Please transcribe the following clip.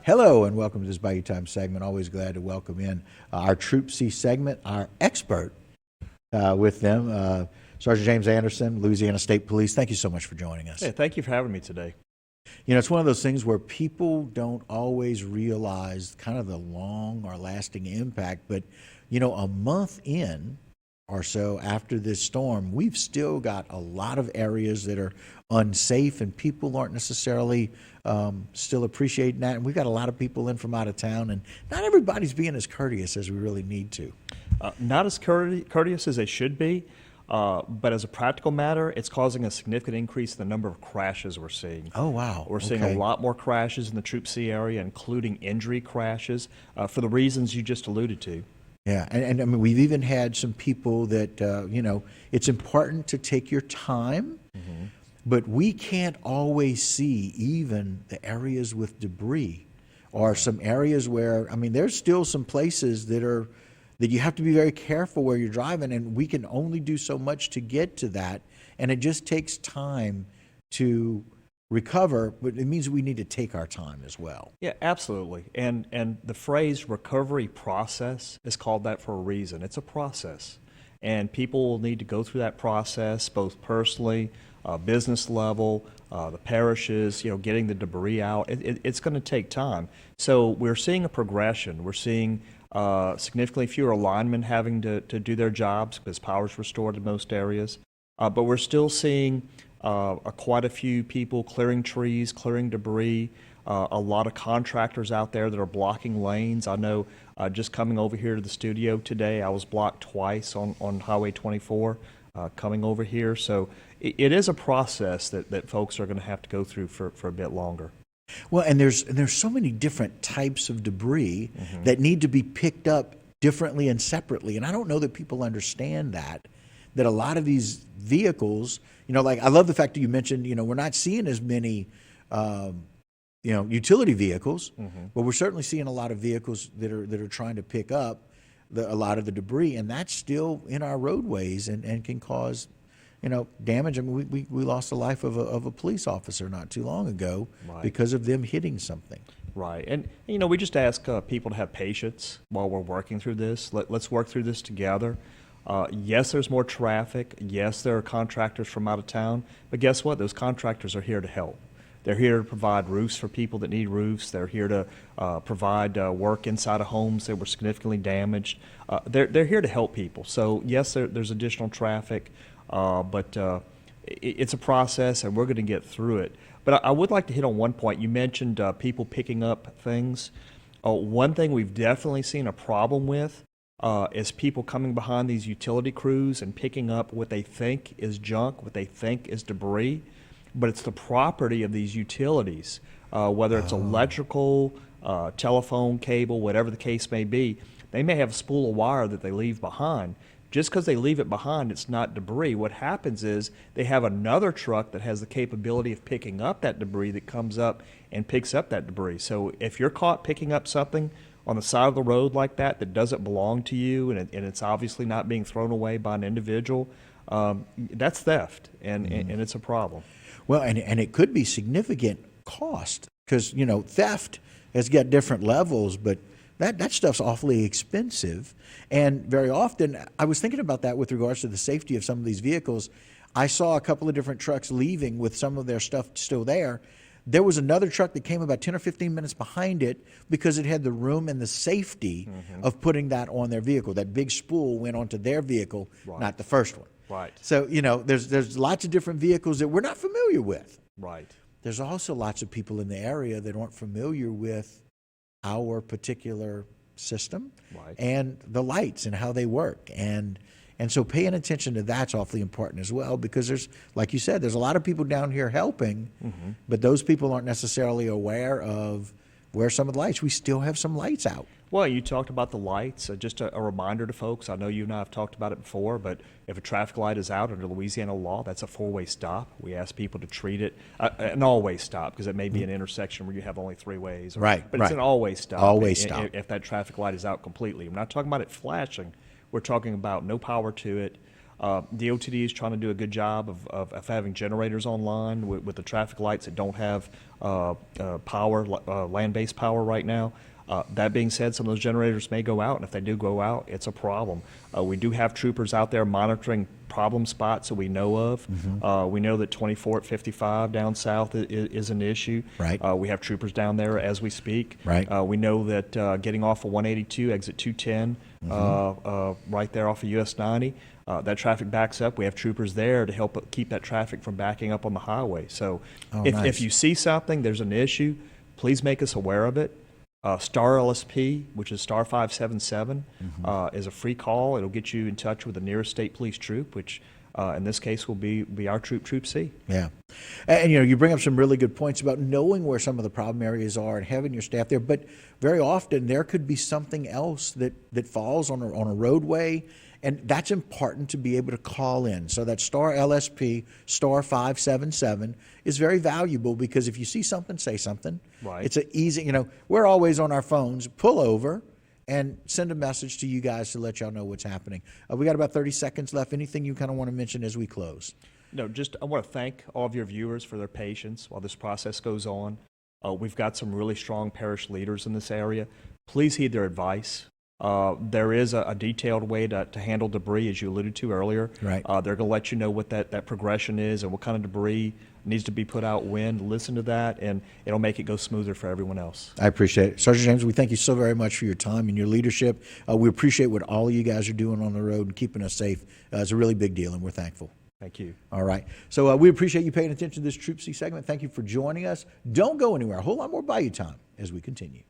Hello and welcome to this Bayou Time segment. Always glad to welcome in our Troop C segment, our expert with them, Sergeant James Anderson, Louisiana State Police. Thank you so much for joining us. Hey, thank you for having me today. You know, it's one of those things where people don't always realize kind of the long or lasting impact, but, you know, a month in or so after this storm, we've still got a lot of areas that are unsafe and people aren't necessarily still appreciating that. And we've got a lot of people in from out of town, and not everybody's being as courteous as we really need to. Not as courteous as they should be, but as a practical matter, it's causing a significant increase in the number of crashes we're seeing. Oh, wow. We're seeing a lot more crashes in the Troop C area, including injury crashes, for the reasons you just alluded to. Yeah, and I mean, we've even had some people that, you know, it's important to take your time, but we can't always see even the areas with debris or some areas where, I mean, there's still some places that you have to be very careful where you're driving, and we can only do so much to get to that, and it just takes time to recover, but it means we need to take our time as well. Yeah, absolutely. And the phrase recovery process is called that for a reason. It's a process. And people will need to go through that process, both personally, business level, the parishes, you know, getting the debris out. It's going to take time. So we're seeing a progression. We're seeing significantly fewer linemen having to do their jobs because power's restored in most areas. But we're still seeing quite a few people clearing trees, clearing debris, a lot of contractors out there that are blocking lanes. I know just coming over here to the studio today, I was blocked twice on Highway 24 coming over here. So it is a process that folks are going to have to go through for a bit longer. Well, and there's so many different types of debris that need to be picked up differently and separately. And I don't know that people understand that a lot of these vehicles, you know, like I love the fact that you mentioned, you know, we're not seeing as many, you know, utility vehicles, but we're certainly seeing a lot of vehicles that are trying to pick up a lot of the debris, and that's still in our roadways and can cause, you know, damage. I mean, we lost the life of a police officer not too long ago because of them hitting something. Right. And, you know, we just ask people to have patience while we're working through this. Let's work through this together. Yes, there's more traffic. Yes, there are contractors from out of town. But guess what? Those contractors are here to help. They're here to provide roofs for people that need roofs. They're here to provide work inside of homes that were significantly damaged. They're here to help people. So, yes, there's additional traffic, but it's a process, and we're going to get through it. But I would like to hit on one point. You mentioned people picking up things. One thing we've definitely seen a problem with is people coming behind these utility crews and picking up what they think is junk, what they think is debris, but it's the property of these utilities, whether it's electrical, telephone cable, whatever the case may be. They may have a spool of wire that they leave behind. Just because they leave it behind, it's not debris. What happens is they have another truck that has the capability of picking up that debris that comes up and picks up that debris. So if you're caught picking up something on the side of the road like that doesn't belong to you, and it's obviously not being thrown away by an individual, that's theft, and it's a problem. Well, and it could be significant cost because, you know, theft has got different levels, but that stuff's awfully expensive. And very often, I was thinking about that with regards to the safety of some of these vehicles. I saw a couple of different trucks leaving with some of their stuff still there. There was another truck that came about 10 or 15 minutes behind it because it had the room and the safety of putting that on their vehicle. That big spool went onto their vehicle, not the first one. Right. So, you know, there's lots of different vehicles that we're not familiar with. Right. There's also lots of people in the area that aren't familiar with our particular system and the lights and how they work. And so paying attention to that's awfully important as well, because there's, like you said, there's a lot of people down here helping, but those people aren't necessarily aware of where some of the lights. We still have some lights out. Well, you talked about the lights. Just a reminder to folks, I know you and I have talked about it before, but if a traffic light is out under Louisiana law, that's a four-way stop. We ask people to treat it an all-way stop, because it may be an intersection where you have only three ways. But it's an all-way stop. All-way stop. If that traffic light is out completely. I'm not talking about it flashing. We're talking about no power to it. DOTD is trying to do a good job of having generators online with the traffic lights that don't have land-based power right now. That being said, some of those generators may go out, and if they do go out, it's a problem. We do have troopers out there monitoring problem spots that we know of. We know that 24 at 55 down south is an issue. Right. We have troopers down there as we speak. Right. We know that getting off of 182, exit 210, right there off of US 90, that traffic backs up. We have troopers there to help keep that traffic from backing up on the highway. So if you see something, there's an issue, please make us aware of it. Star LSP, which is star 577, is a free call. It'll get you in touch with the nearest state police troop, which in this case will be our Troop C. Yeah. And you bring up some really good points about knowing where some of the problem areas are and having your staff there. But very often there could be something else that falls on a roadway. And that's important to be able to call in. So that star LSP, star 577, is very valuable because if you see something, say something. Right. It's an easy, we're always on our phones. Pull over and send a message to you guys to let y'all know what's happening. We got about 30 seconds left. Anything you kind of want to mention as we close? No, I want to thank all of your viewers for their patience while this process goes on. We've got some really strong parish leaders in this area. Please heed their advice. There is a detailed way to handle debris, as you alluded to earlier. Right. They're going to let you know what that progression is and what kind of debris needs to be put out when. Listen to that, and it'll make it go smoother for everyone else. I appreciate it. Sergeant James, we thank you so very much for your time and your leadership. We appreciate what all of you guys are doing on the road and keeping us safe. It's a really big deal, and we're thankful. Thank you. All right. So we appreciate you paying attention to this Troop C segment. Thank you for joining us. Don't go anywhere. A whole lot more Bayou time as we continue.